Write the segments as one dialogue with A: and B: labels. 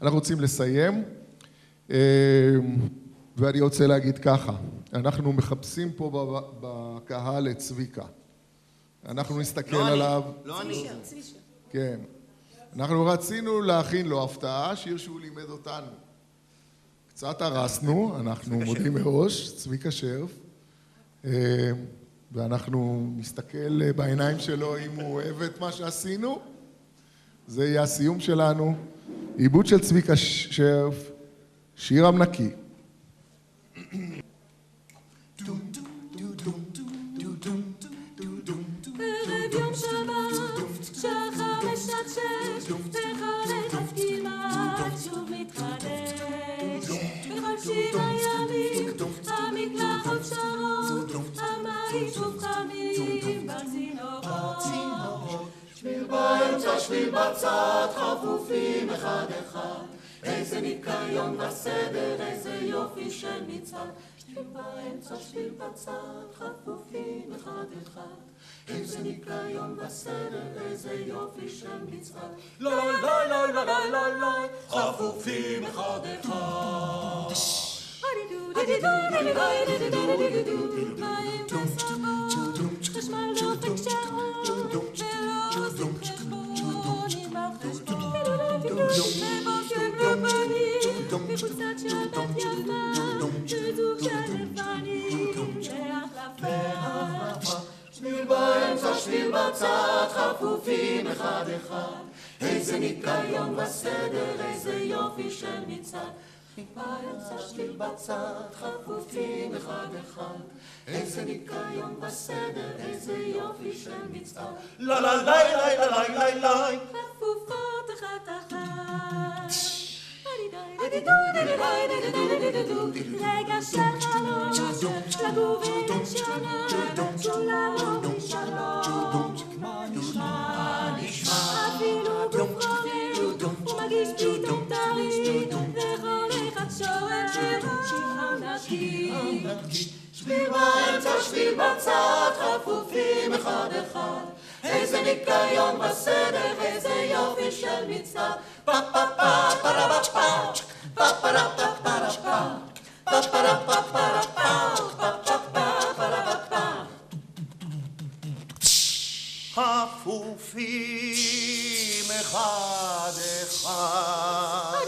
A: אנחנו רוצים לסיים, ואני רוצה להגיד ככה, אנחנו מחפשים פה בקהל את צביקה. אנחנו נסתכל עליו.
B: לא אני.
A: כן. אנחנו רצינו להכין לו הפתעה, שיר שהוא לימד אותנו. קצת הרסנו, אנחנו מודים מראש, צביקה שרף, ואנחנו נסתכל בעיניים שלו אם הוא אוהב את מה שעשינו. זה יהיה הסיום שלנו. עיבוד של צביקה שרף, שיר המנקי.
C: ערב יום שבת, שחר משתשש, וחולף כמעט שוב מתחדש. בכל 7 ימים, המקלחות שרות, המים שוב חמים בצינורות.
B: שביל באמצע, שביל בצד, חפופים אחד אחד. איזה ניקיון וסדר, איזה יופי של מצעד. שביל באמצע, שביל בצד, חפופים אחד אחד. איזה ניקיון וסדר, איזה יופי של מצעד. לא, לא, לא, לא, לא, לא, לא, חפופים אחד אחד.
C: מים ושמות, חשמל דופק שעות, ולא עושים חשבונים בחשבון. ובוקר רבנים, מקוצת של בת ילדה, וזוג של לבנים, להחלפה.
B: שביל באמצע, שביל בצד, חפופים אחד אחד. איזה ניקיון וסדר, איזה יופי של מצעד. שביל באמצע, שביל בצד, חפופים אחד אחד. איזה ניקיון וסדר, איזה יופי של מצעד. לא, לא, לא, לא, לא, לא, לא.
C: כפופות אחת אחת. רגע של חלום, לגור ולשנה, שוללום שלום. מה נשמע? אפילו גוף חומר, הוא מגיש פתאום טרי, וכל אחד שואל ענקי.
B: שביל באמצע, שביל בצד, חפופים אחד אחד. איזה ניקיון בסדר, איזה יופי של מצעד. פה פה פה פרה פה פה פרה פה פרה פה פה פרה פה פרה פה פה פה פרה פה. חפופים אחד אחד.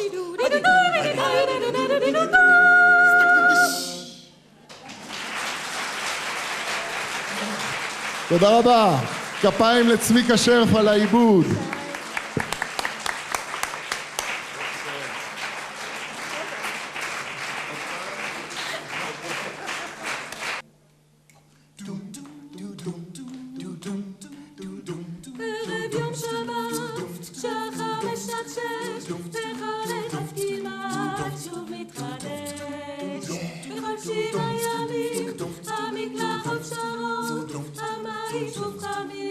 A: תודה רבה. כפיים לצביקה שרף על העיבוד.
C: ערב יום שבת, שחר משתשש, וחולף כמעט שוב מתחדש. בכל 7 ימים, המקלחות שרות, המים שוב חמים